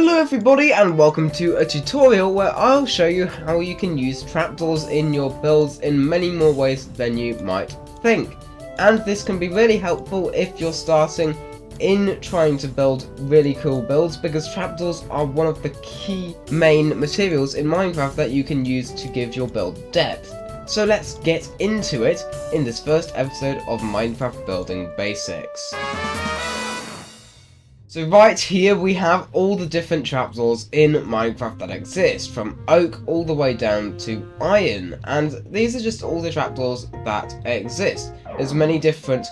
Hello everybody and welcome to a tutorial where I'll show you how you can use trapdoors in your builds in many more ways than you might think. And this can be really helpful if you're starting in trying to build really cool builds, because trapdoors are one of the key main materials in Minecraft that you can use to give your build depth. So let's get into it in this first episode of Minecraft Building Basics. So right here we have all the different trapdoors in Minecraft that exist, from oak all the way down to iron, and these are just all the trapdoors that exist. There's many different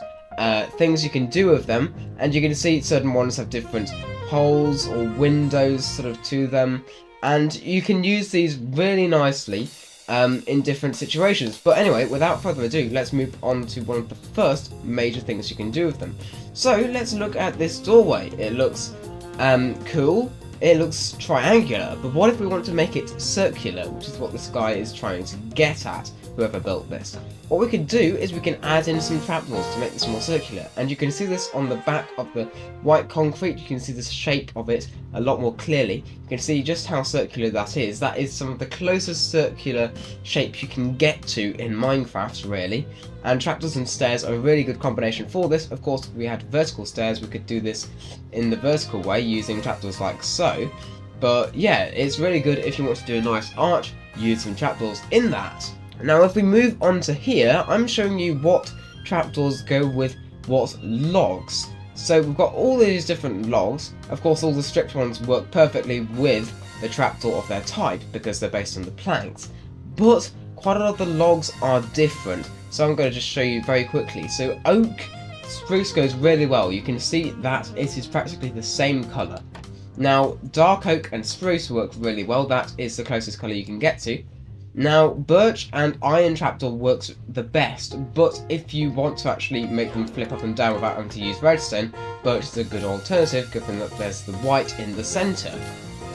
things you can do with them, and you can see certain ones have different holes or windows sort of to them, and you can use these really nicely in different situations. But anyway, without further ado, let's move on to one of the first major things you can do with them. So let's look at this doorway. It looks cool, it looks triangular, but what if we want to make it circular, which is what this guy is trying to get at, whoever built this. What we can do is we can add in some trapdoors to make this more circular, and you can see this on the back of the white concrete. You can see the shape of it a lot more clearly. You can see just how circular that is. That is some of the closest circular shape you can get to in Minecraft, really. And trapdoors and stairs are a really good combination for this. Of course, if we had vertical stairs, we could do this in the vertical way using trapdoors like so. But yeah, it's really good if you want to do a nice arch, use some trapdoors in that. Now if we move on to here, I'm showing you what trapdoors go with what logs. So we've got all these different logs. Of course, all the stripped ones work perfectly with the trapdoor of their type because they're based on the planks. But quite a lot of the logs are different, so I'm going to just show you very quickly. So oak, spruce goes really well. You can see that it is practically the same colour. Now dark oak and spruce work really well. That is the closest colour you can get to. Now, birch and iron trapdoor works the best, but if you want to actually make them flip up and down without having to use redstone, birch is a good alternative, given that there's the white in the centre.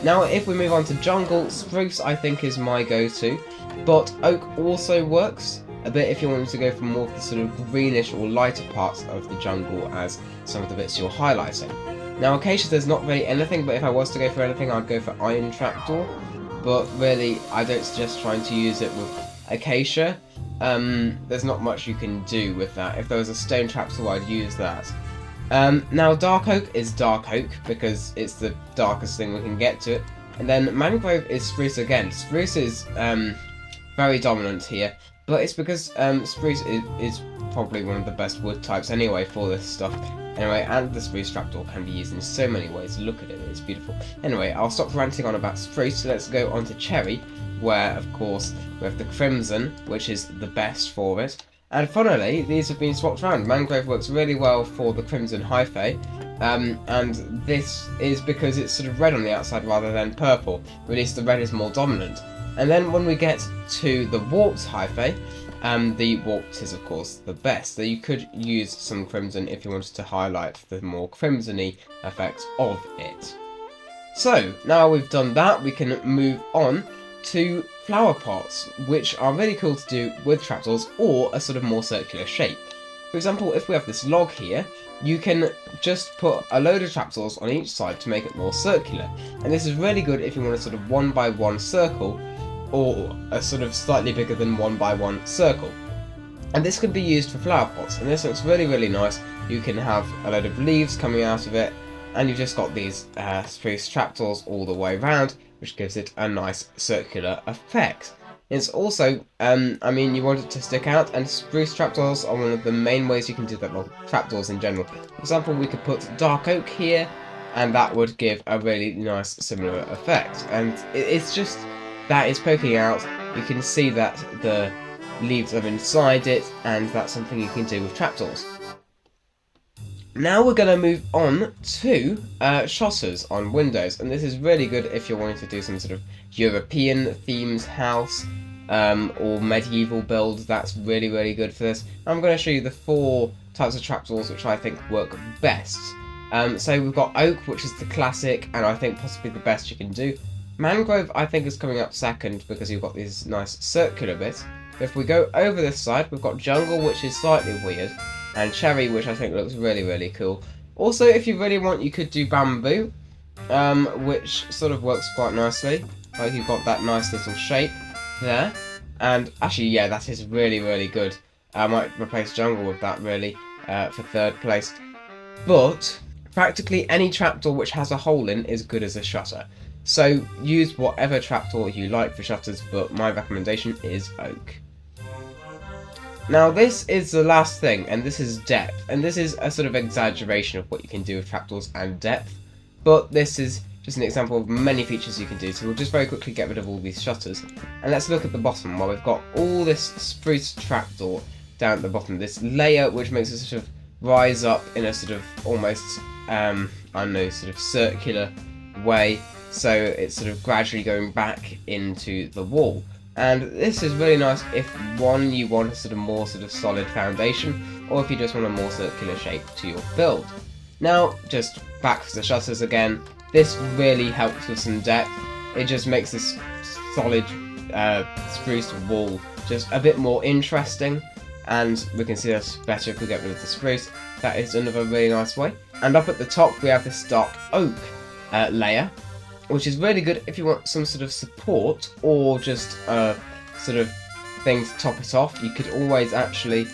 Now, if we move on to jungle, spruce I think is my go-to, but oak also works a bit if you want to go for more of the sort of greenish or lighter parts of the jungle as some of the bits you're highlighting. Now, acacia there's not really anything, but if I was to go for anything, I'd go for iron trapdoor. But really, I don't suggest trying to use it with acacia. There's not much you can do with that. If there was a stone trapdoor, I'd use that. Now, dark oak is dark oak because it's the darkest thing we can get to it. And then mangrove is spruce again. Spruce is very dominant here, but it's because spruce is probably one of the best wood types anyway for this stuff. Anyway, and the spruce trapdoor can be used in so many ways. Look at it, it's beautiful. Anyway, I'll stop ranting on about spruce, so let's go on to cherry, where, of course, we have the crimson, which is the best for it. And funnily, these have been swapped around. Mangrove works really well for the crimson hyphae, and this is because it's sort of red on the outside rather than purple. At least the red is more dominant. And then when we get to the warped hyphae, the warped is of course the best, so you could use some crimson if you wanted to highlight the more crimson-y effects of it. So now we've done that, we can move on to flower pots, which are really cool to do with trapdoors or a sort of more circular shape. For example, if we have this log here, you can just put a load of trapdoors on each side to make it more circular, and this is really good if you want a sort of 1x1 circle or a sort of slightly bigger than 1x1 circle. And this can be used for flower pots, and this looks really, really nice. You can have a load of leaves coming out of it, and you've just got these spruce trapdoors all the way around, which gives it a nice circular effect. It's also, I mean, you want it to stick out, and spruce trapdoors are one of the main ways you can do that, well, trapdoors in general. For example, we could put dark oak here, and that would give a really nice similar effect. And it's just, that is poking out, you can see that the leaves are inside it, and that's something you can do with trapdoors. Now we're going to move on to shutters on windows, and this is really good if you're wanting to do some sort of European themed house or medieval build. That's really, really good for this. I'm going to show you the 4 types of trapdoors which I think work best. So we've got oak, which is the classic, and I think possibly the best you can do. Mangrove I think is coming up second because you've got these nice circular bits. If we go over this side, we've got jungle, which is slightly weird, and cherry, which I think looks really, really cool. Also, if you really want, you could do bamboo, which sort of works quite nicely. Like you've got that nice little shape there, and actually, yeah, that is really, really good. I might replace jungle with that really for third place. But practically any trapdoor which has a hole in is good as a shutter. So use whatever trapdoor you like for shutters, but my recommendation is oak. Now this is the last thing, and this is depth, and this is a sort of exaggeration of what you can do with trapdoors and depth, but this is just an example of many features you can do, so we'll just very quickly get rid of all these shutters, and let's look at the bottom, where we've got all this spruce trapdoor down at the bottom, this layer which makes it sort of rise up in a sort of almost, I don't know, sort of circular way, so it's sort of gradually going back into the wall. And this is really nice if, one, you want a sort of more sort of solid foundation, or if you just want a more circular shape to your build. Now, just back to the shutters again, this really helps with some depth. It just makes this solid spruce wall just a bit more interesting, and we can see this better if we get rid of the spruce. That is another really nice way. And up at the top we have this dark oak layer, which is really good if you want some sort of support or just sort of thing to top it off. You could always actually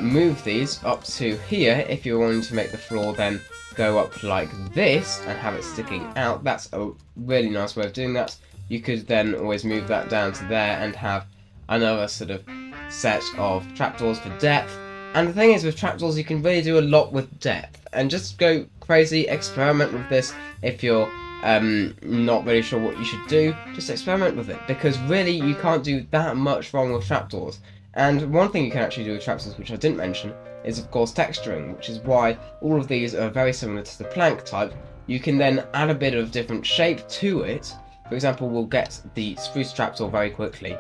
move these up to here if you're wanting to make the floor then go up like this and have it sticking out. That's a really nice way of doing that. You could then always move that down to there and have another sort of set of trapdoors for depth. And the thing is, with trapdoors you can really do a lot with depth, and just go crazy, experiment with this. If you're not really sure what you should do, just experiment with it, because really you can't do that much wrong with trapdoors. And one thing you can actually do with trapdoors, which I didn't mention, is of course texturing, which is why all of these are very similar to the plank type. You can then add a bit of different shape to it. For example, we'll get the spruce trapdoor very quickly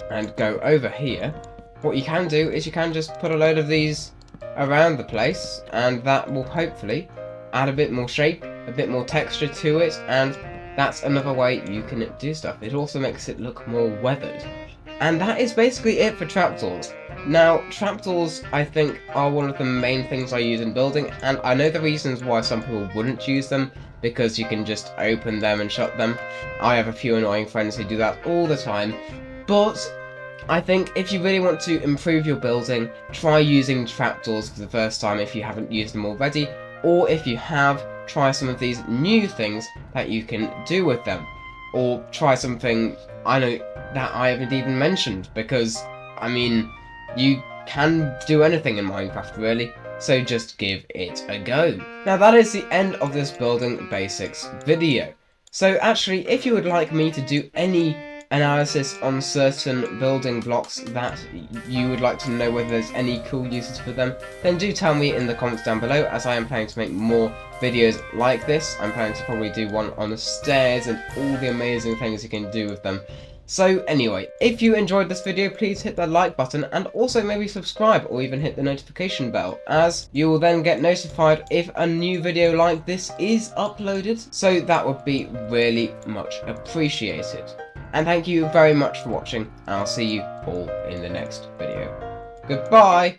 and go over here. What you can do is you can just put a load of these around the place, and that will hopefully add a bit more shape, a bit more texture to it, and that's another way you can do stuff. It also makes it look more weathered. And that is basically it for trapdoors. Now, trapdoors, I think, are one of the main things I use in building, and I know the reasons why some people wouldn't use them, because you can just open them and shut them. I have a few annoying friends who do that all the time, but I think if you really want to improve your building, try using trapdoors for the first time if you haven't used them already, or if you have, try some of these new things that you can do with them. Or try something, I know, that I haven't even mentioned, because, I mean, you can do anything in Minecraft really, so just give it a go. Now that is the end of this building basics video. So actually, if you would like me to do any analysis on certain building blocks that you would like to know whether there's any cool uses for them, then do tell me in the comments down below, as I am planning to make more videos like this. I'm planning to probably do one on the stairs and all the amazing things you can do with them. So anyway, if you enjoyed this video, please hit the like button and also maybe subscribe or even hit the notification bell, as you will then get notified if a new video like this is uploaded. So that would be really much appreciated. And thank you very much for watching, and I'll see you all in the next video. Goodbye!